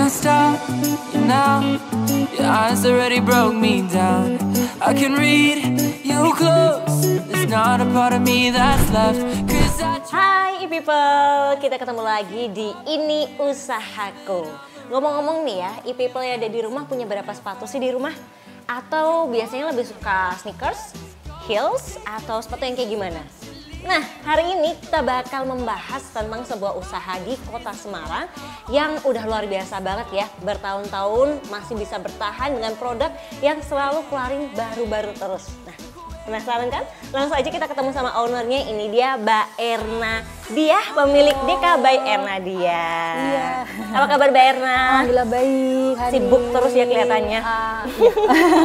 can't stop you now. Your eyes already broke me down. I can read you close. There's not a part of me that's left. Hai e-people, kita ketemu lagi di Ini Usahaku. Ngomong-ngomong nih ya, e-people yang ada di rumah punya berapa sepatu sih di rumah? Atau biasanya lebih suka sneakers, heels, atau sepatu yang kayak gimana? Nah, hari ini kita bakal membahas tentang sebuah usaha di kota Semarang yang udah luar biasa banget ya. Bertahun-tahun masih bisa bertahan dengan produk yang selalu keluarin baru-baru terus. Nah, penasaran kan? Langsung aja kita ketemu sama ownernya. Ini dia Mbak Erna Diah, pemilik DK by Erna Diah. Iya. Apa kabar Mbak Erna? Alhamdulillah baik. Sibuk terus ya kelihatannya.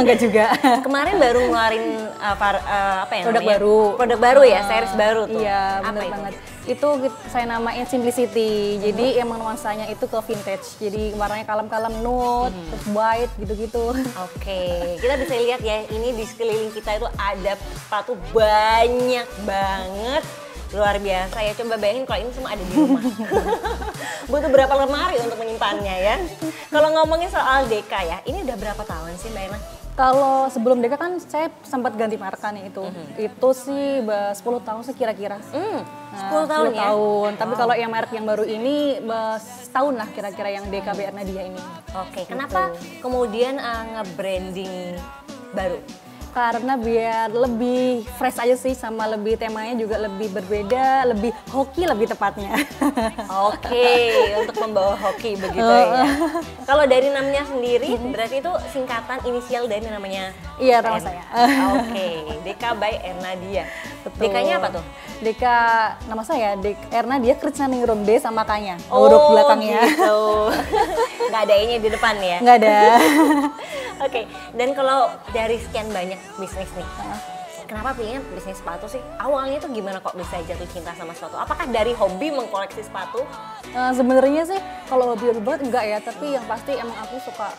Enggak juga. Kemarin baru ngeluarin apa ya Produk namanya? baru. Produk baru ya, series baru tuh. Iya, Apa benar itu? banget. Itu saya namain Simplicity. Jadi emang nuansanya itu ke vintage. Jadi warnanya kalem-kalem nude, terus white gitu-gitu. Oke, kita bisa lihat ya, ini di sekeliling kita itu ada sepatu banyak banget. Luar biasa ya, coba bayangin kalau ini semua ada di rumah. Butuh berapa lemari untuk menyimpannya ya. Kalau ngomongin soal DK ya, ini udah berapa tahun sih Mbak Erna? Kalau sebelum DK kan saya sempat ganti marka nih itu. Itu sih 10 tahun sih kira-kira. 10 tahun ya? tahun. Tapi kalau yang merek yang baru ini setahun lah kira-kira yang DK by Erna Diah ini. Oke, kenapa kemudian nge-branding baru? Karena biar lebih fresh aja sih, sama lebih temanya juga lebih berbeda, lebih hoki lebih tepatnya. Oke, untuk membawa hoki begitu ya. Kalau dari namanya sendiri, berarti itu singkatan inisial dari namanya? Iya, nama saya. Oke, DK by Erna Diah. Betul. DK-nya apa tuh? DK, nama saya Erna Diah Krisnaningrum D sama K-nya, huruf belakangnya. Gitu. Nggak ada E-nya di depan ya? Nggak ada. Oke, dan kalau dari sekian banyak bisnis nih, kenapa pilihnya bisnis sepatu sih? Awalnya tuh gimana kok bisa jatuh cinta sama sepatu? Apakah dari hobi mengkoleksi sepatu? Sebenarnya sih kalau hobi banget enggak ya, tapi yang pasti emang aku suka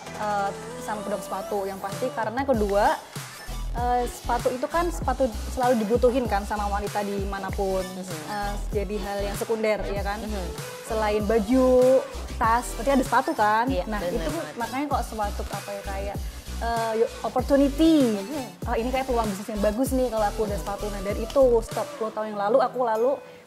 sama produk sepatu. Yang pasti karena kedua, sepatu itu kan sepatu selalu dibutuhin kan sama wanita dimanapun. Jadi hal yang sekunder ya kan. Selain baju, tas, berarti ada sepatu kan. Iya, Nah bener itu banget. makanya kok sepatu apa ya kayak opportunity. Oh, ini kayak peluang bisnis yang bagus nih kalau aku udah sepatu. Nah dari itu stop 10 tahun yang lalu aku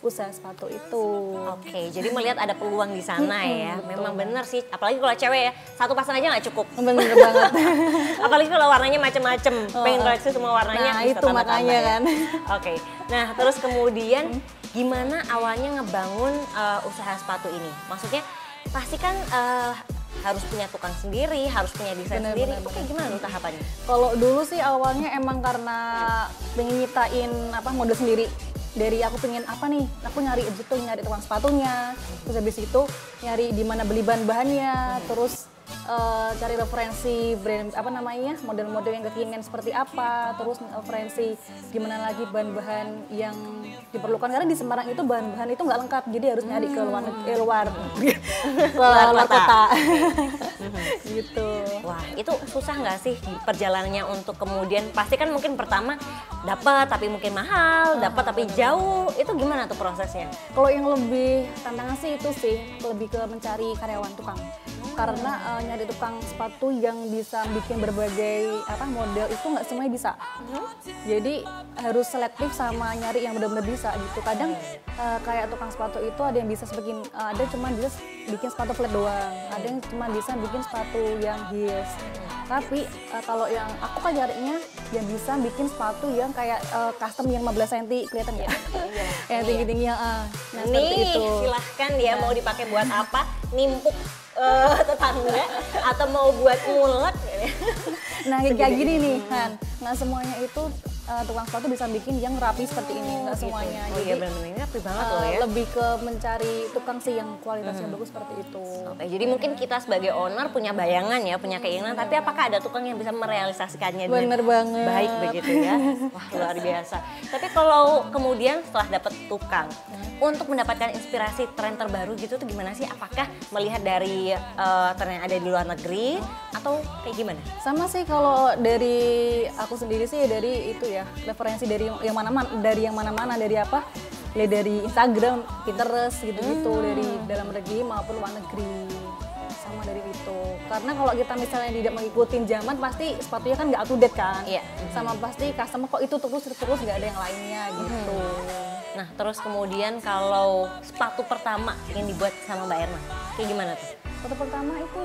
usaha sepatu itu. Oke, jadi melihat ada peluang di sana ya. Memang bener sih, apalagi kalau cewek ya, satu pasang aja nggak cukup. Bener banget. Apalagi kalau warnanya macem-macem, pengen koleksi semua warnanya. Nah bisa itu tambah-tambah makanya ya. kan. Oke, nah terus kemudian gimana awalnya ngebangun usaha sepatu ini? Maksudnya pasti kan harus punya tukang sendiri, harus punya desain sendiri. Itu kayak gimana tuh tahapannya? Kalau dulu sih awalnya emang karena pengen nyiptain model sendiri. Dari aku pengen apa nih, aku nyari itu nyari tukang sepatunya, terus habis itu nyari di mana beli bahan-bahannya, terus cari referensi brand model-model yang kekinian seperti apa, terus referensi gimana lagi bahan-bahan yang diperlukan karena di Semarang itu bahan-bahan itu nggak lengkap, jadi harus nyari ke luar kota. Gitu. Wah, itu susah nggak sih perjalanannya untuk kemudian pasti kan mungkin pertama dapat tapi mungkin mahal, dapat tapi jauh. Itu gimana tuh prosesnya? Kalau yang lebih tantangan sih itu sih lebih ke mencari karyawan tukang. Karena nyari tukang sepatu yang bisa bikin berbagai model itu nggak semuanya bisa. Jadi harus selektif sama nyari yang benar-benar bisa gitu. Kadang kayak tukang sepatu itu ada yang bisa ada cuma bisa bikin sepatu flat doang, ada yang cuma bisa bikin sepatu yang heels. Tapi kalau yang aku kan nyarinya yang bisa bikin sepatu yang kayak custom yang 15 cm, kelihatan ya? Yang tinggi-tinggi yang nah seperti Nih, itu. silahkan dia mau dipakai buat apa? Nimpuk tetangga atau mau buat ngulek? Nah kayak gini nih kan, nggak semuanya itu tukang sepatu bisa bikin yang rapi seperti ini, nggak semuanya. Oh iya benar-benar ini rapi banget loh ya. Lebih ke mencari tukang sih yang kualitasnya bagus seperti itu. Oke, jadi mungkin kita sebagai owner punya bayangan ya, punya keinginan, tapi apakah ada tukang yang bisa merealisasikannya dengan Bener banget. baik begitu ya? Wah luar biasa. Tapi kalau kemudian setelah dapat tukang, untuk mendapatkan inspirasi tren terbaru gitu tuh gimana sih? Apakah melihat dari tren yang ada di luar negeri atau kayak gimana? Sama sih kalau dari aku sendiri sih dari itu ya, referensi dari yang mana-mana, dari apa? Dari Instagram, Pinterest gitu-gitu, dari dalam negeri maupun luar negeri. sama dari itu. Karena kalau kita misalnya tidak mengikuti zaman, pasti sepatunya kan nggak up to date kan. Iya. Sama pasti customer kok itu terus nggak ada yang lainnya gitu. Nah, terus kemudian kalau sepatu pertama yang dibuat sama Mbak Erna, kayak gimana tuh? Sepatu pertama itu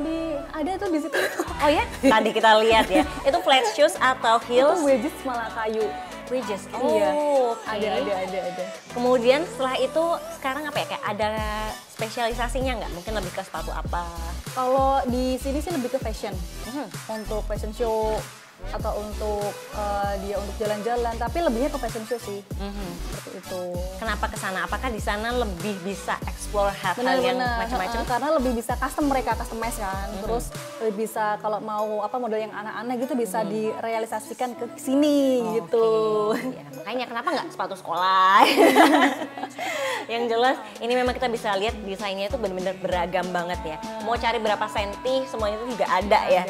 ada tuh di situ. Oh ya? Tadi kita lihat ya. Itu flat shoes atau Itu heels? wedges malah kayu. Wedges. Iya. Oh, oke. Ada. Kemudian setelah itu sekarang apa ya? Kayak ada spesialisasinya nggak? Mungkin lebih ke sepatu apa? Kalau di sini sih lebih ke fashion. Untuk fashion show atau untuk dia untuk jalan-jalan, tapi lebihnya ke fashion show sih. Seperti itu. Kenapa ke sana? Apakah di sana lebih bisa explore hal-hal yang macam-macam? Karena lebih bisa customize kan. Terus lebih bisa kalau mau model yang anak-anak gitu bisa direalisasikan ke sini gitu. Ya, makanya kenapa nggak sepatu sekolah? Yang jelas ini memang kita bisa lihat desainnya itu benar-benar beragam banget ya. Mau cari berapa senti semuanya itu juga ada ya.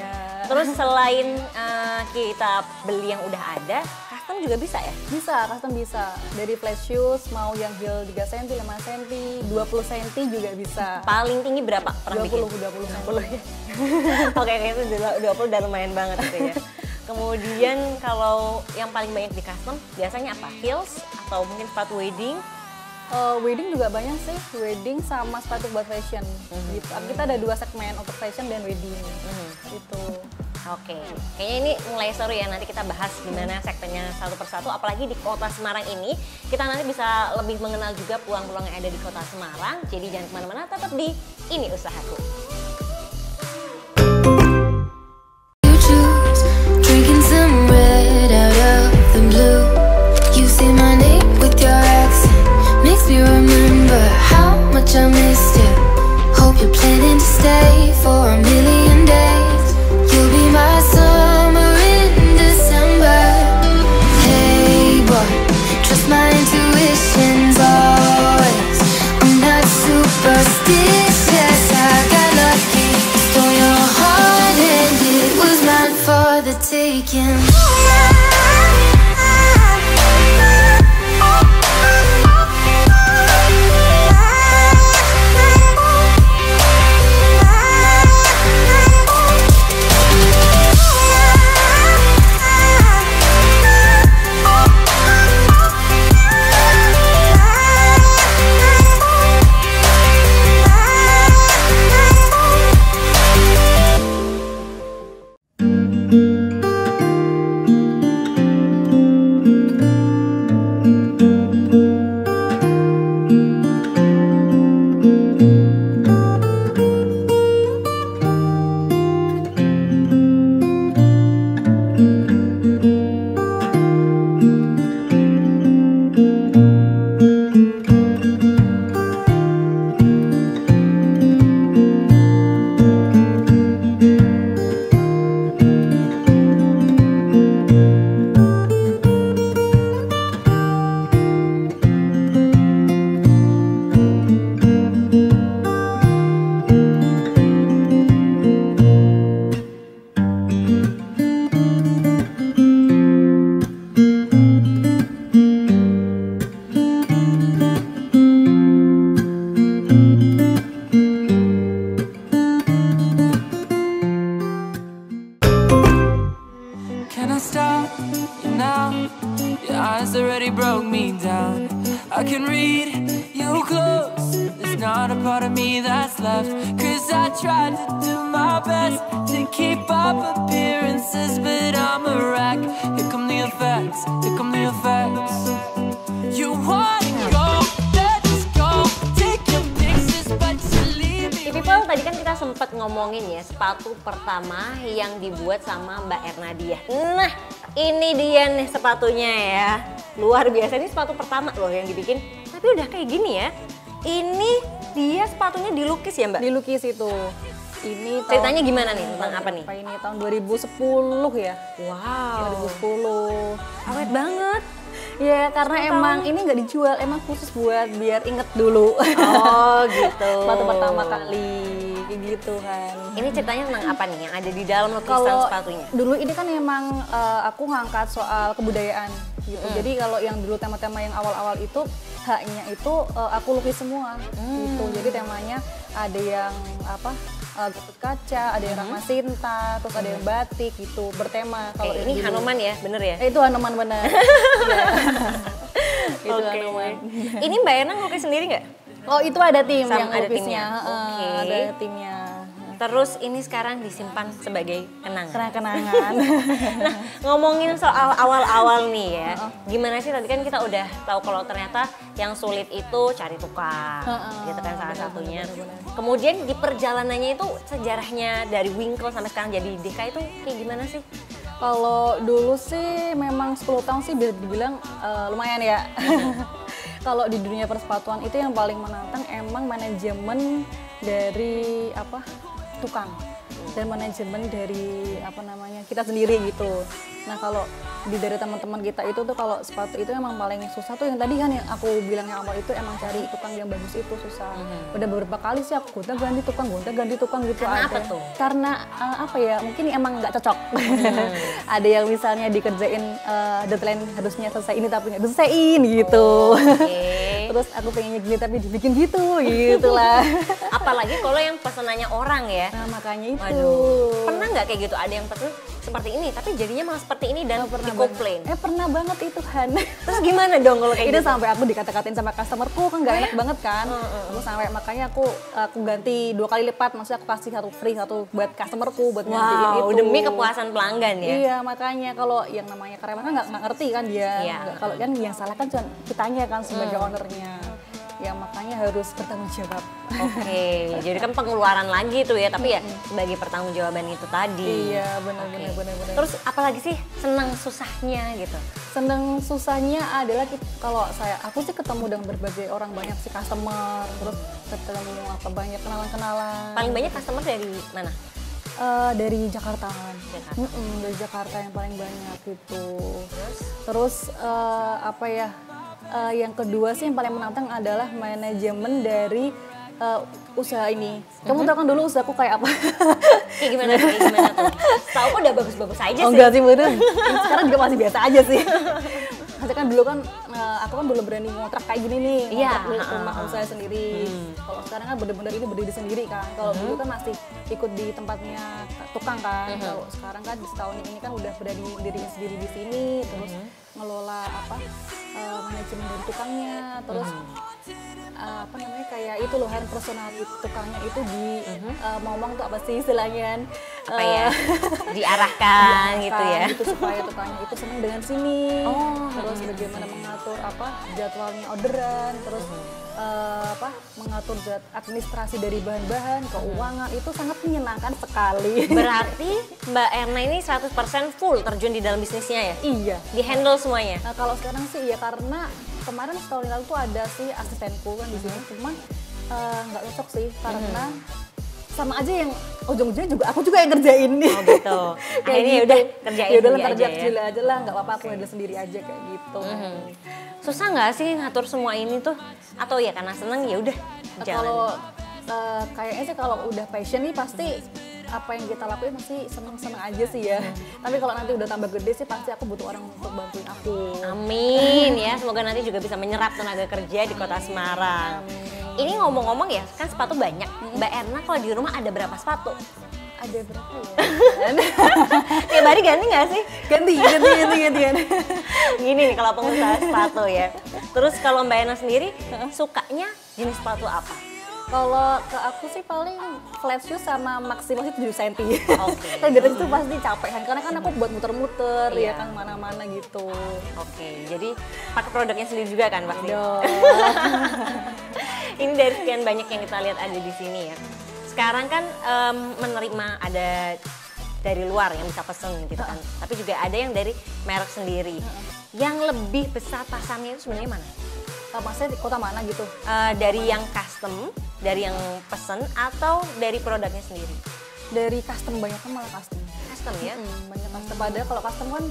Terus selain kita beli yang udah ada, custom juga bisa ya? Bisa, custom bisa. Dari flat shoes mau yang heel 3 cm, 5 cm, 20 cm juga bisa. Paling tinggi berapa pernah 20 bikin? cm. Oke, itu 20 udah lumayan banget gitu ya. Kemudian kalau yang paling banyak di custom biasanya apa? Heels atau mungkin sepatu wedding? Wedding juga banyak sih, wedding sama sepatu buat fashion gitu. Kita ada 2 segmen untuk fashion dan wedding gitu. Oke, kayaknya ini mulai seru ya, nanti kita bahas gimana segmennya satu persatu, apalagi di kota Semarang ini, kita nanti bisa lebih mengenal juga peluang-peluang yang ada di kota Semarang, jadi jangan kemana-mana, tetap di Ini Usahaku. Drinking some red out of the blue. You say my name with your accent, makes me remember how much I missed you. Hope you're planning to stay for a million days. You'll be my summer in December. Hey boy, trust my intuitions always. I'm not superstitious, I got lucky. Stole your heart and it was mine for the taking. eyes already broke me down. I can read you close. There's not a part of me that's left. Cause I tried to do my best to keep up appearances, but I'm a wreck. Here come the effects, here come the effects. You wanna go, let's go. Take your pictures, but you leave me. People, tadi kan kita sempat ngomongin ya sepatu pertama yang dibuat sama Mbak Ernadia. Nah, ini dia nih sepatunya ya. Luar biasa, ini sepatu pertama loh yang dibikin. Tapi udah kayak gini ya. Ini dia sepatunya dilukis ya Mbak? Dilukis itu. Ini Ceritanya gimana nih, tentang apa nih? Ini tahun 2010 ya. Wow. 2010. Awet banget. Ya karena emang ini nggak dijual, emang khusus buat biar inget dulu. Oh gitu. Sepatu pertama kali, kayak gitu kan. Ini ceritanya tentang apa nih yang ada di dalam lukisan Kalau sepatunya? dulu ini kan emang aku ngangkat soal kebudayaan gitu. Jadi kalau yang dulu tema-tema yang awal-awal itu haknya itu aku lukis semua gitu. Jadi temanya ada yang apa? Gatot Kaca, ada yang Ratna Sinta, terus ada yang batik gitu, bertema. Kalau Ini dulu. Hanuman ya, bener ya? Itu Hanuman benar. Iya. Itu Oke. Hanuman. Ini Mbak Erna ngelukis sendiri nggak? Oh itu ada tim Sama yang ada lukisnya. timnya. Oke. Ada timnya. Terus ini sekarang disimpan sebagai kenangan. Kenangan. Nah, ngomongin soal awal-awal nih ya, gimana sih tadi kan kita udah tahu kalau ternyata yang sulit itu cari tukang, gitu kan salah satunya. Kemudian di perjalanannya itu sejarahnya dari Winkle sampai sekarang jadi Deka itu kayak gimana sih? Kalau dulu sih memang 10 tahun sih bisa dibilang lumayan ya. Kalau di dunia persepatuan itu yang paling menantang emang manajemen dari tukang dan manajemen dari kita sendiri gitu. Nah kalau dari teman-teman kita itu tuh kalau sepatu itu emang paling susah tuh yang tadi kan yang aku bilang yang awal itu emang cari tukang yang bagus itu susah. Udah beberapa kali sih aku gonta-ganti tukang gitu. Karena ada. apa tuh? Karena mungkin emang nggak cocok. Ada yang misalnya dikerjain deadline harusnya selesai ini tapi nggak selesaiin gitu. Terus aku pengennya gini tapi dibikin gitulah. Apalagi kalau yang pesanannya orang ya. Nah makanya itu. Waduh, pernah nggak kayak gitu ada yang pesen seperti ini tapi jadinya malah seperti ini dan di-komplain? Pernah banget itu Han. Terus gimana dong kalau kayak Itu gitu? sampai aku dikata-katain sama customerku kan nggak enak banget kan. Aku sampai makanya aku ganti 2 kali lipat, maksudnya aku kasih satu free satu buat customerku buat gantiin itu. Demi kepuasan pelanggan ya. Iya makanya kalau yang namanya karyawan kan nggak ngerti kan dia. Iya. Kalau kan yang salah kan cuma kitanya kan sebagai ownernya. Ya makanya harus bertanggung jawab. Oke, jadi kan pengeluaran lagi tuh ya, tapi ya sebagai pertanggungjawaban itu tadi. Iya benar. Terus apalagi sih senang susahnya gitu? Seneng susahnya adalah kalau aku sih ketemu dengan berbagai orang, banyak sih customer, terus ketemu banyak kenalan-kenalan. Paling banyak customer dari mana? Dari Jakarta kan. Dari Jakarta yang paling banyak gitu. Terus yang kedua sih yang paling menantang adalah manajemen dari usaha ini. Kamu tahu kan dulu usahaku kayak apa? Kayak gimana tuh? Tahu kok udah bagus-bagus aja sih. Enggak sih bener. Sekarang juga masih biasa aja sih. Maksudnya kan dulu kan aku kan belum berani ngontrak kayak gini nih, ngontrak rumah usaha sendiri. Kalau sekarang kan bener-bener ini berdiri sendiri kan. Kalau dulu kan masih ikut di tempatnya tukang kan. Kalau sekarang kan di setahun ini kan udah berani dirinya sendiri di sini, terus ngelola manajemen dari tukangnya, terus kayak itu loh personality tukangnya itu ngomong tuh apa sih istilahnya diarahkan gitu ya. Gitu, supaya tukangnya itu senang dengan sini. Terus bagaimana mengatur jadwalnya orderan, terus mengatur administrasi dari bahan-bahan, keuangan itu sangat menyenangkan sekali. Berarti Mbak Erna ini 100% full terjun di dalam bisnisnya ya? Iya. Di handle semuanya? Nah kalau sekarang sih ya karena kemarin setahun lalu tuh ada sih asistenku kan di sini, cuman nggak cocok sih karena sama aja yang ujung-ujungnya juga aku juga yang kerjain nih. Oh gitu. Akhirnya ya udah kerjain sendiri aja lah, nggak apa-apa aku handle sendiri aja kayak gitu. Susah nggak sih ngatur semua ini tuh? Atau ya karena seneng ya udah jalan? Kalau kayaknya sih kalau udah passion nih pasti apa yang kita lakuin pasti seneng-seneng aja sih ya. Tapi kalau nanti udah tambah gede sih pasti aku butuh orang untuk bantuin aku. Amin ya, semoga nanti juga bisa menyerap tenaga kerja di Kota Semarang. Ini ngomong-ngomong ya, kan sepatu banyak. Mbak Erna kalau di rumah ada berapa sepatu? Ada berapa ya? Tiap hari ganti nggak sih? Ganti. Gini nih kalau pengusaha sepatu ya. Terus kalau Mbak Erna sendiri sukanya jenis sepatu apa? Kalau ke aku sih paling flat shoes sama maksimal sih 7 cm. Oke. Tapi dari itu pasti capek kan, karena kan aku buat muter-muter ya kan mana-mana gitu. Oke, jadi pakai produknya sendiri juga kan pasti? Dong. Ini dari sekian banyak yang kita lihat ada di sini ya. Sekarang kan menerima ada dari luar yang bisa pesen gitu kan. Tapi juga ada yang dari merek sendiri. Yang lebih besar pasarnya itu sebenarnya mana? Maksudnya di kota mana gitu? Dari yang custom, dari yang pesen, atau dari produknya sendiri? Dari custom, banyak kan malah custom. Custom ya? Banyak custom. Padahal kalau custom kan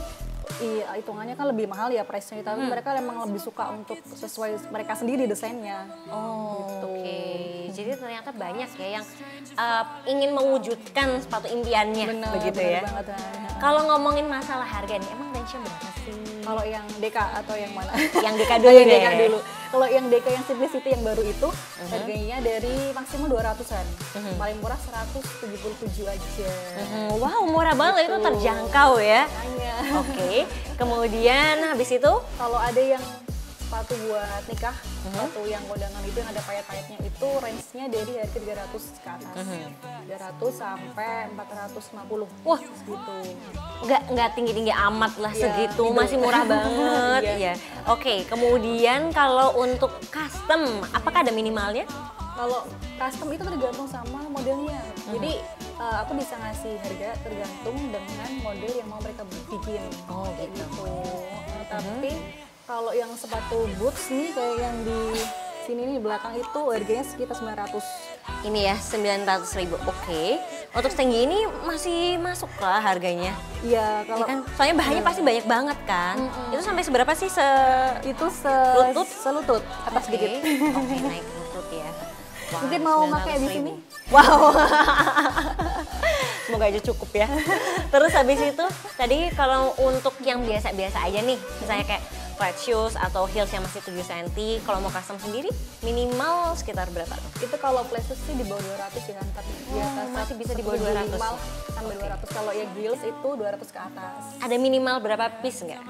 hitungannya kan lebih mahal ya price-nya. Tapi mereka emang lebih suka untuk sesuai mereka sendiri desainnya. Gitu. Oke. Jadi ternyata banyak ya yang ingin mewujudkan sepatu impiannya, begitu ya? Banget. Kalau ngomongin masalah harga nih, emang range-nya berapa sih? Kalau yang Deka atau yang mana? Yang Deka dulu deh. Deka dulu. Kalau yang Deka yang Simplicity yang baru itu harganya dari maksimal 200-an. Paling murah 177 aja. Wow, murah banget, itu terjangkau ya. Hanya. Oke, kemudian habis itu Kalau ada yang sepatu buat nikah, sepatu yang kondangan itu yang ada payet-payetnya itu range-nya dari harga 300 ke atas. 300 sampai 450. Wah, Gitu. nggak tinggi-tinggi amat lah Iya, segitu, middle. masih murah banget. Iya. Iya. Oke, kemudian kalau untuk custom, apakah ada minimalnya? Kalau custom itu tergantung sama modelnya. Jadi aku bisa ngasih harga tergantung dengan model yang mau mereka bikin. Oh, Kayak gitu. Tapi kalau yang sepatu boots nih kayak yang di sini nih di belakang itu harganya sekitar 900. Ini ya 900.000. Oke. Untuk setinggi ini masih masuk lah harganya. Iya, Ya kalau kan? Soalnya bahannya pasti banyak banget kan. Itu sampai seberapa sih itu Lutut? selutut atas Oke. dikit. Oke, naik lutut ya. Wah, Mungkin mau pakai di 900.000. sini? Wow. Semoga aja cukup ya. Terus habis itu tadi kalau untuk yang biasa-biasa aja nih, misalnya kayak flat shoes atau heels yang masih 7 cm, kalau mau custom sendiri minimal sekitar berapa tuh? Itu kalau places sih di bawah 200 ya, ntar di atas masih bisa di bawah 200. minimal sampai 200. Kalau yang heels itu 200 ke atas. Ada minimal berapa piece nggak?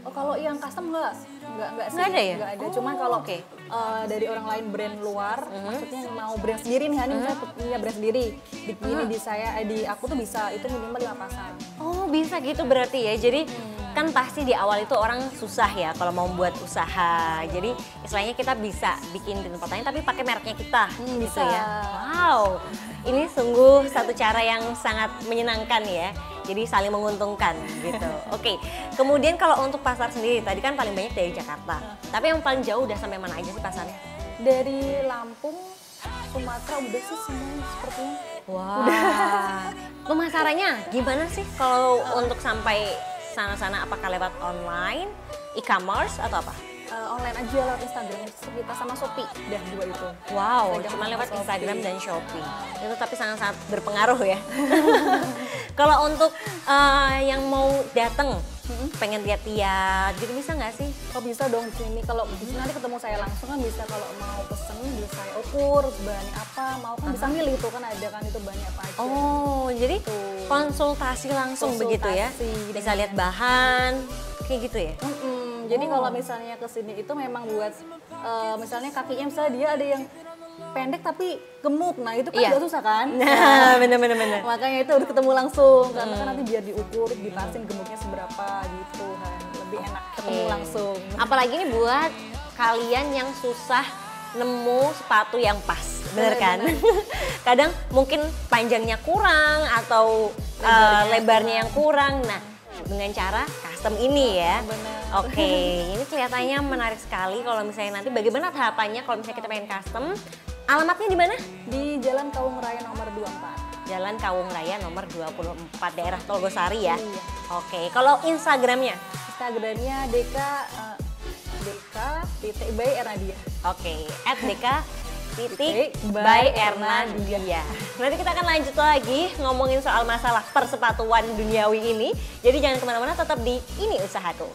Oh, kalau yang custom enggak sih. Nggak ada ya? Nggak ada. Oh, Cuman kalau oke. dari orang lain brand luar, maksudnya yang mau brand sendiri nih, ini saya punya brand sendiri. Di aku tuh bisa itu minimal 5 pasang. Oh, bisa gitu berarti ya. Jadi kan pasti di awal itu orang susah ya kalau mau buat usaha. Jadi istilahnya kita bisa bikin di tempat lain tapi pakai mereknya kita gitu bisa. ya. Wow. Ini sungguh satu cara yang sangat menyenangkan ya. Jadi saling menguntungkan gitu. Oke. Kemudian kalau untuk pasar sendiri tadi kan paling banyak dari Jakarta. Tapi yang paling jauh udah sampai mana aja sih pasarnya? Dari Lampung, Sumatera udah sih semuanya sepertinya. Wah. Pemasarannya gimana sih kalau untuk sampai sana-sana, apakah lewat online, e-commerce atau apa? Online aja lewat Instagram kita sama Shopee, udah dua itu. Wow, Instagram cuma sama lewat Shopee. Instagram dan Shopee. Itu tapi sangat-sangat berpengaruh ya. Kalau untuk yang mau datang, pengen lihat-lihat gitu bisa nggak sih? Oh bisa dong di sini. Kalau di sini nanti ketemu saya langsung kan bisa, kalau mau pesen bisa saya ukur bahannya apa, mau kan bisa milih tuh kan ada kan itu bahannya apa aja. Oh, jadi Tuh. konsultasi langsung begitu ya? Konsultasi. Bisa lihat bahan, kayak gitu ya? Jadi kalau misalnya ke sini itu memang buat misalnya kakinya misalnya dia ada yang pendek tapi gemuk, nah itu kan Iya. juga susah kan? Nah, bener. Makanya itu harus ketemu langsung karena kan nanti biar diukur, dipasin gemuknya seberapa gitu kan, lebih enak ketemu langsung. Apalagi ini buat kalian yang susah nemu sepatu yang pas, bener kan? Kadang mungkin panjangnya kurang atau lebarnya yang kurang. Nah, dengan cara custom ini ya. Bener. Oke, ini kelihatannya menarik sekali. Kalau misalnya nanti bagaimana tahapannya kalau misalnya kita pengen custom? Alamatnya di mana? Di Jalan Kawung Raya nomor 24. Jalan Kawung Raya nomor 24, daerah Tolgosari ya. Iya. Oke, kalau Instagramnya? Instagramnya Deka.by_Ernadia. Oke, @deka_by_Ernadia. Nanti kita akan lanjut lagi ngomongin soal masalah persepatuan duniawi ini. Jadi jangan kemana-mana, tetap di Ini Usahaku.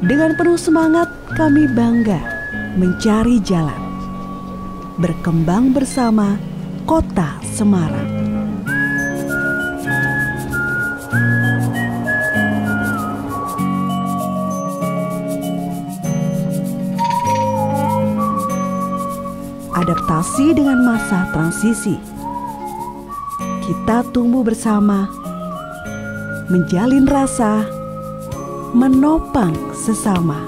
Dengan penuh semangat kami bangga mencari jalan, berkembang bersama Kota Semarang. Adaptasi dengan masa transisi. Kita tumbuh bersama, menjalin rasa, menopang sesama.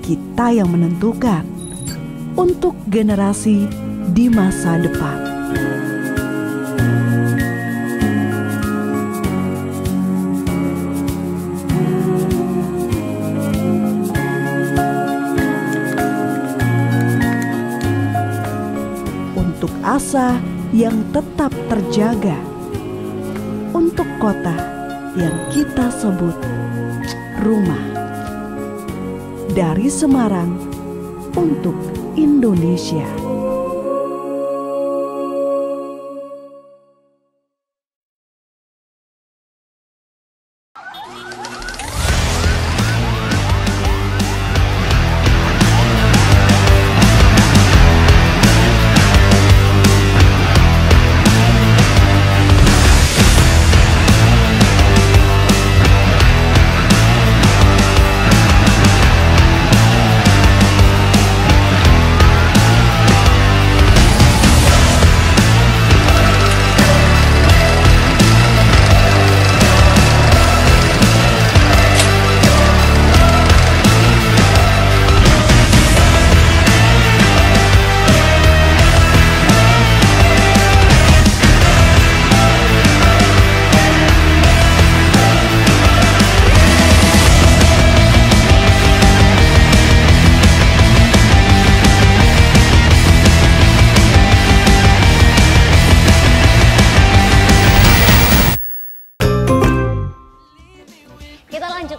Kita yang menentukan untuk generasi di masa depan. Untuk asa yang tetap terjaga, untuk kota yang kita sebut rumah. Dari Semarang untuk Indonesia.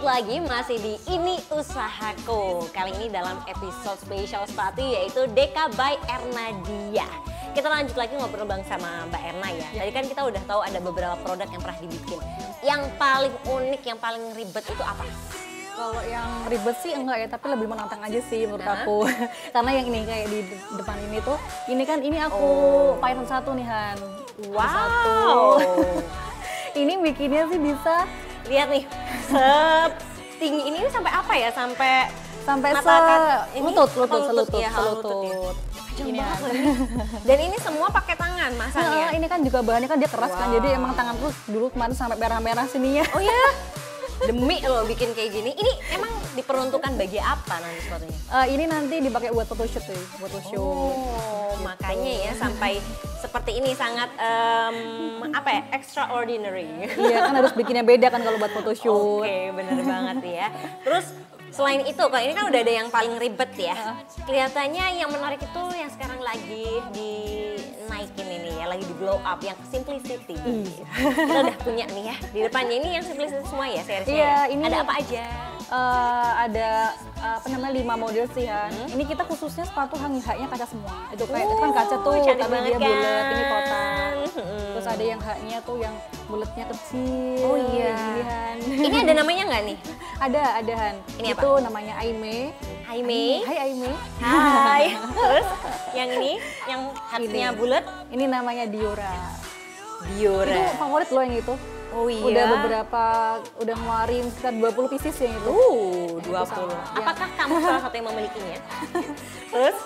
Lagi masih di Ini Usahaku. Kali ini dalam episode spesial sepatu yaitu Deka by Ernadia. Kita lanjut lagi ngobrol bang sama Mbak Erna ya. Tadi kan kita udah tahu ada beberapa produk yang pernah dibikin. Yang paling unik, yang paling ribet itu apa? Kalau yang ribet sih enggak ya, tapi lebih menantang aja sih menurut aku. Karena yang ini kayak di depan ini tuh, ini aku Python 1 nih Han. Wow. Satu. Ini bikinnya sih bisa. Lihat nih, setinggi ini sampai apa ya? Sampai selutut. Ya. Ini banget loh. Dan ini semua pakai tangan masangnya. Ini kan juga bahannya kan dia keras kan, jadi emang tanganku dulu kemarin sampai merah-merah sininya. Oh ya? Demi lo bikin kayak gini. Ini emang diperuntukkan bagi apa nanti sepatunya? Ini nanti dipakai buat photoshoot tuh, photoshoot. Oh, makanya ya sampai seperti ini sangat extraordinary. Iya kan harus bikinnya beda kan kalau buat photoshoot. Oke, bener banget ya. Terus selain itu, kalau ini kan udah ada yang paling ribet ya. Kelihatannya yang menarik itu yang sekarang lagi dinaikin ini ya, lagi di blow up, yang simplicity. Kita udah punya nih ya, di depannya ini yang simplicity semua ya seriesnya. Iya, ya? ini ada apa aja? Ada 5 model sih Han. Ini kita khususnya sepatu haknya kaca semua. Itu kayak itu kan kaca tuh, cantik tapi banget dia bulat, kan? ini kotak. Terus ada yang haknya tuh yang bulatnya kecil. Oh iya. Han. Ini ada namanya nggak nih? Ada Han. Ini apa? Itu namanya Aime. Aime. Hai Aime. Hai. Terus yang ini, yang hatnya bulat? Ini namanya Diora. Diora. Itu favorit lo yang itu. Oh iya. Udah ngeluarin sekitar 20 pieces yang itu. 20. sama. Apakah kamu salah satu yang memilikinya? Terus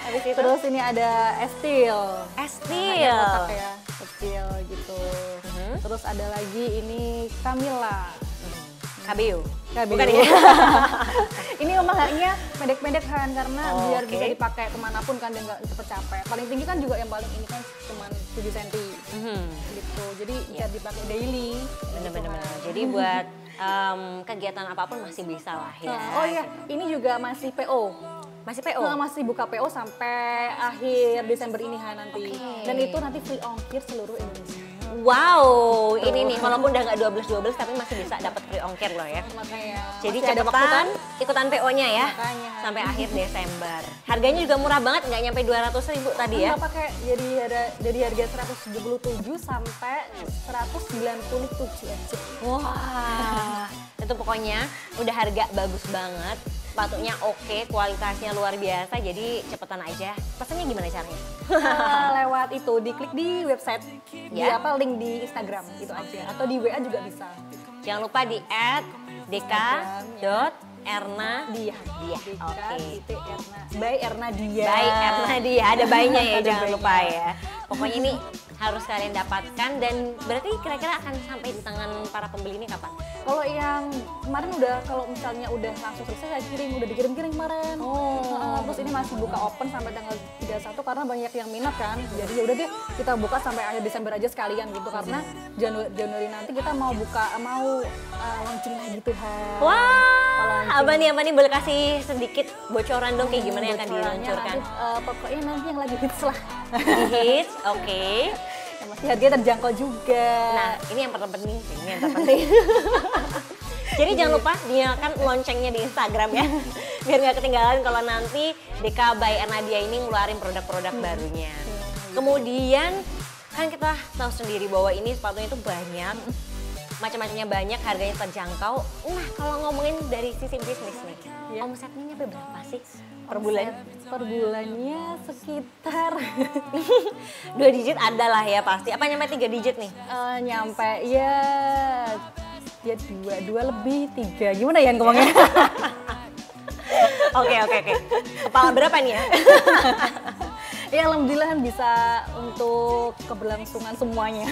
habis itu? Terus ini ada Estil. Estil. Kotak ya, Estil gitu. Terus ada lagi ini Camilla. KBU. Bukan ya? Ini memang haknya pendek-pendek kan, karena biar bisa dipakai kemanapun kan, dia nggak cepet capek. Paling tinggi kan juga yang paling ini kan cuma 7 cm gitu. Jadi bisa dipakai daily. Bener-bener. Jadi buat kegiatan apapun masih bisa lah ya. Oh iya, ini juga masih PO. Masih PO? Masih buka PO sampai akhir Desember ini nanti. Dan itu nanti free ongkir seluruh Indonesia. Wow, ini nih walaupun udah nggak 12 tapi masih bisa dapat free ongkir loh ya. Makanya. Jadi ada cepetan ikutan PO-nya ya. Makanya. Sampai akhir Desember. Harganya juga murah banget, nggak nyampe 200.000 tadi ya. Nggak pakai, jadi harga 177 sampai 197 aja. Wah, itu pokoknya udah harga bagus banget. Sepatunya oke, kualitasnya luar biasa, jadi cepetan aja. Pesannya gimana caranya? Lewat itu, diklik di website, Ya. link di Instagram gitu aja, atau di WA juga bisa. Jangan lupa di @deka.ernadia. Oke. By Ernadia. By Ernadia, ada by-nya ya, Ada jangan by-nya. lupa ya. Pokoknya ini harus kalian dapatkan, dan berarti kira-kira akan sampai di tangan para pembeli ini kapan? Kalau yang kemarin kalau misalnya udah langsung selesai saya kirim, udah dikirim-kirim kemarin. Terus ini masih buka open sampai tanggal 31 karena banyak yang minat kan. Jadi ya udah deh kita buka sampai akhir Desember aja sekalian gitu, karena Januari nanti kita mau launching lagi tuh. Wah, apa nih boleh kasih sedikit bocoran dong kayak gimana yang akan diluncurkan? Pokoknya nanti yang lagi hits lah. Hits, oke. Yang masih harganya terjangkau juga. Nah, ini yang terpenting sih, ini yang terpenting. Jadi jangan lupa dinyalakan loncengnya di Instagram ya. Biar nggak ketinggalan kalau nanti Deka by Ernadia ini ngeluarin produk-produk barunya. Kemudian kan kita tahu sendiri bahwa ini sepatunya itu banyak. Macam-macamnya banyak, harganya terjangkau. Nah, kalau ngomongin dari sisi bisnis nih, omsetnya nyampe berapa sih per bulan? Per bulannya sekitar 2 digit ada lah ya pasti. Apa nyampe 3 digit nih? nyampe ya dua lebih 3. Gimana ya ngomongnya? Oke. Kepala berapa nih ya? Ya alhamdulillah bisa untuk keberlangsungan semuanya.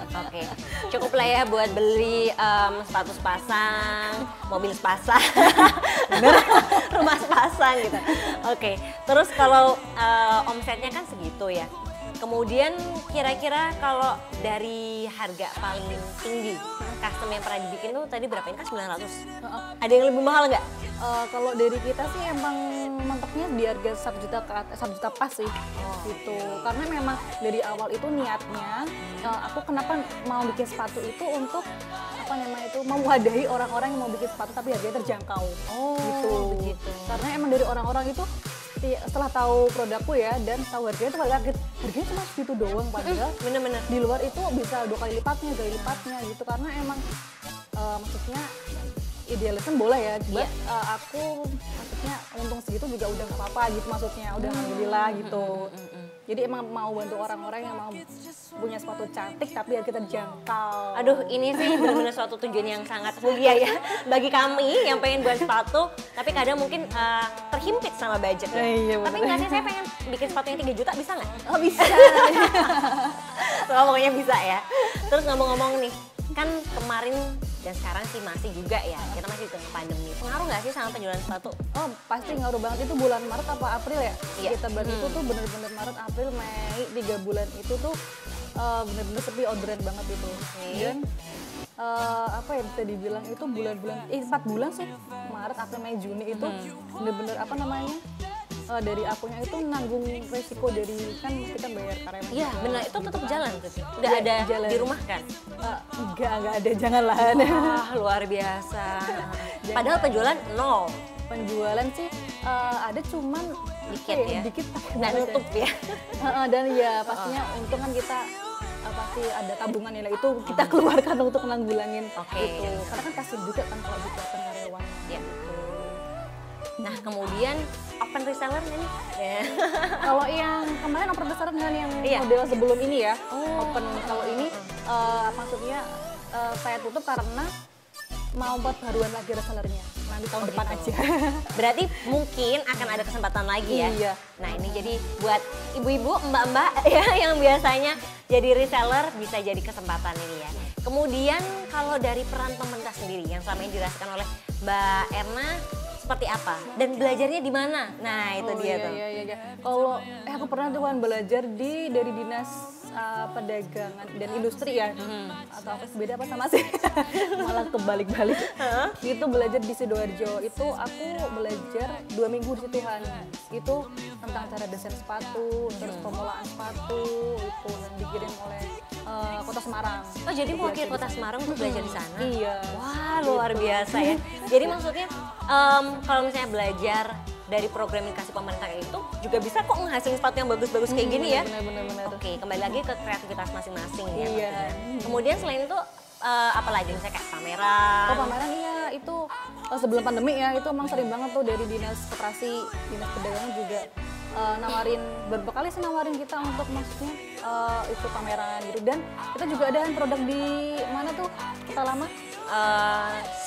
Oke, cukup lah ya buat beli sepatu sepasang, mobil sepasang, rumah sepasang gitu. Oke, terus kalau omsetnya kan segitu ya. Kemudian kira-kira kalau dari harga paling tinggi custom yang pernah dibikin tuh tadi berapa? Ini kan 900. Ada yang lebih mahal nggak? Kalau dari kita sih emang mentoknya di harga 1 juta ke atas, 1 juta pas sih gitu. Karena memang dari awal itu niatnya aku kenapa mau bikin sepatu itu untuk apa namanya itu mewadahi orang-orang yang mau bikin sepatu tapi harganya terjangkau. Gitu. Karena emang dari orang-orang itu setelah tahu produkku ya dan tahu harganya itu harganya cuma segitu doang, padahal Bener-bener. di luar itu bisa 2 kali lipatnya, 3 kali lipatnya gitu. Karena emang maksudnya idealisme boleh ya, buat aku maksudnya untung segitu juga udah nggak apa-apa gitu, maksudnya udah alhamdulillah gitu. Jadi emang mau bantu orang-orang yang mau punya sepatu cantik tapi harga terjangkau. Aduh, ini sih benar-benar suatu tujuan yang sangat mulia ya bagi kami yang pengen buat sepatu, tapi kadang mungkin terhimpit sama budget ya. Iya, Tapi nggak sih, saya pengen bikin sepatu yang 3 juta, bisa nggak? Oh bisa. Soalnya pokoknya bisa ya. Terus ngomong-ngomong nih, kan kemarin dan sekarang sih masih juga ya, kita masih di tengah pandemi. Pengaruh nggak sih sama penjualan sepatu? Oh pasti ngaruh banget. Itu bulan Maret apa April ya? Iya. Kita berarti itu tuh bener-bener Maret, April, Mei, 3 bulan itu tuh bener-bener sepi orderan banget gitu. Dan apa ya bisa dibilang itu bulan-bulan 4 bulan sih, Maret, April, Mei, Juni itu bener-bener apa namanya dari akunya itu nanggung resiko dari kan kita bayar karyawan. Iya benar, itu tetap jalan tuh. Udah ada jalan. di rumah kan? Enggak ada, janganlah. Wah luar biasa. Padahal penjualan 0. Penjualan sih ada cuman Dikit ya? Dikit. Nah nutup ya. Dan ya pastinya untung kan kita pasti ada tabungan nilai itu kita keluarkan untuk menanggulangin itu. Karena kan kasihan juga kan kalau dikeluarkan karyawan. Ya. Nah kemudian open reseller nih? Kalau yang kemarin open reseller dengan yang model sebelum ini ya, open kalau ini maksudnya saya tutup karena mau buat baruan lagi resellernya nanti tahun depan aja. Berarti mungkin akan ada kesempatan lagi ya? Iya. Nah ini jadi buat ibu-ibu, mbak-mbak ya yang biasanya jadi reseller bisa jadi kesempatan ini ya. Kemudian kalau dari peran pemerintah sendiri yang selama ini dirasakan oleh Mbak Erna seperti apa dan belajarnya di mana? Nah itu dia tuh. Iya. Kalau aku pernah tuh kan belajar dari dinas perdagangan dan industri ya, atau apa beda apa sama sih? Malah kebalik-balik. Itu belajar di Sidoarjo itu aku belajar 2 minggu di situ kan. Itu tentang cara desain sepatu, terus pemulaan sepatu itu yang dikirim oleh Kota Semarang. Oh jadi mewakili Kota Semarang untuk belajar di sana? Iya. Wah luar biasa ya. Jadi maksudnya kalau misalnya belajar dari program yang kasih pemerintah itu juga bisa kok menghasilkan sepatu yang bagus-bagus kayak gini ya. Benar-benar. Oke, kembali lagi ke kreativitas masing-masing ya. Iya. Kemudian selain itu apa lagi misalnya kayak pameran? Oh pameran iya itu sebelum pandemi ya itu emang sering banget tuh dari dinas koperasi, dinas perdagangan juga nawarin beberapa kali sih nawarin kita untuk maksudnya itu pameran gitu, dan kita juga ada produk di mana tuh Kota Lama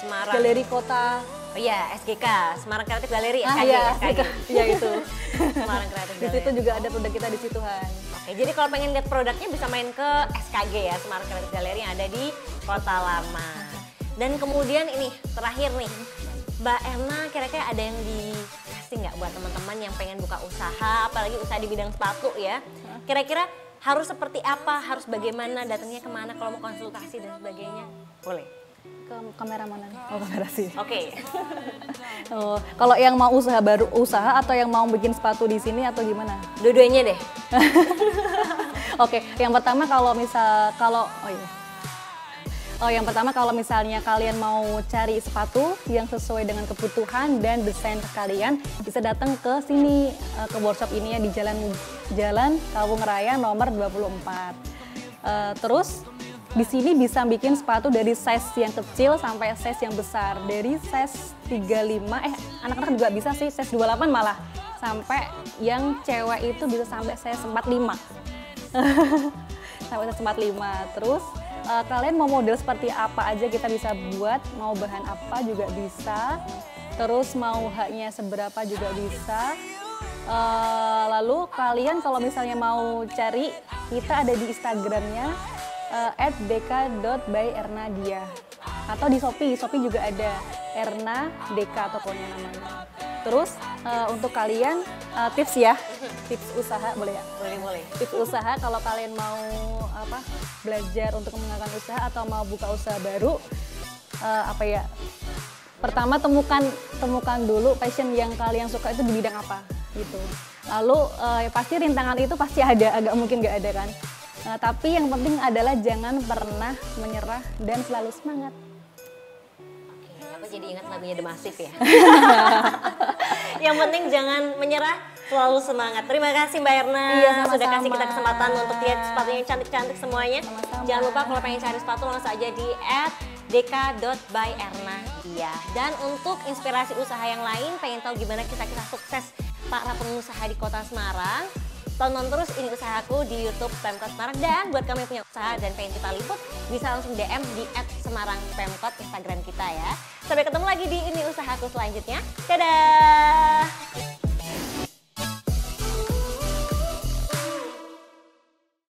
Semarang. Galeri Kota. Oh iya, SGK, Semarang Kreatif Galeri, SKG, Iya, SKG. Iya itu. Semarang Kreatif Di Galeri. situ juga ada produk kita di situ Han. Oke, jadi kalau pengen lihat produknya bisa main ke SKG ya, Semarang Kreatif Galeri yang ada di Kota Lama. Dan kemudian ini terakhir nih, Mbak Erna kira-kira ada yang dikasih nggak buat teman-teman yang pengen buka usaha, apalagi usaha di bidang sepatu ya? Kira-kira harus seperti apa, harus bagaimana, datangnya kemana kalau mau konsultasi dan sebagainya? Boleh. Ke kamera mana? Oh kamera sih. Oke. Oh, kalau yang mau usaha atau yang mau bikin sepatu di sini atau gimana? Dua-duanya deh. Oke, yang pertama kalau Oh, yang pertama kalau misalnya kalian mau cari sepatu yang sesuai dengan kebutuhan dan desain kalian, bisa datang ke sini, ke workshop ini ya, di Jalan Kawung Raya nomor 24. Terus di sini bisa bikin sepatu dari size yang kecil sampai size yang besar. Dari size 35, anak-anak juga bisa sih, size 28 malah. Sampai yang cewek itu bisa sampai size 45. Sampai size 45. Terus kalian mau model seperti apa aja kita bisa buat, mau bahan apa juga bisa, terus mau haknya seberapa juga bisa. Lalu kalian kalau misalnya mau cari, kita ada di Instagramnya @deka.by_ernadia, atau di Shopee juga ada Erna Deka tokonya namanya. Terus untuk kalian tips ya, tips usaha boleh ya? Boleh. Tips usaha kalau kalian mau belajar untuk mengembangkan usaha atau mau buka usaha baru, pertama temukan dulu passion yang kalian suka itu di bidang apa gitu. Lalu pasti rintangan itu pasti ada, agak mungkin nggak ada kan. Tapi yang penting adalah jangan pernah menyerah dan selalu semangat. Aku jadi ingat lagunya The Massive ya. Yang penting jangan menyerah, selalu semangat. Terima kasih Mbak Erna, sudah kasih kita kesempatan untuk lihat sepatunya cantik-cantik semuanya. Sama-sama. Jangan lupa kalau pengen cari sepatu langsung aja di @deka.by_ernadia. Dan untuk inspirasi usaha yang lain, pengen tahu gimana kisah-kisah sukses para pengusaha di Kota Semarang, tonton terus Ini Usahaku di YouTube Pemkot Semarang. Dan buat kami yang punya usaha dan pengen kita liput, bisa langsung DM di @semarangpemkot Instagram kita ya. Sampai ketemu lagi di Ini Usahaku selanjutnya. Dadah!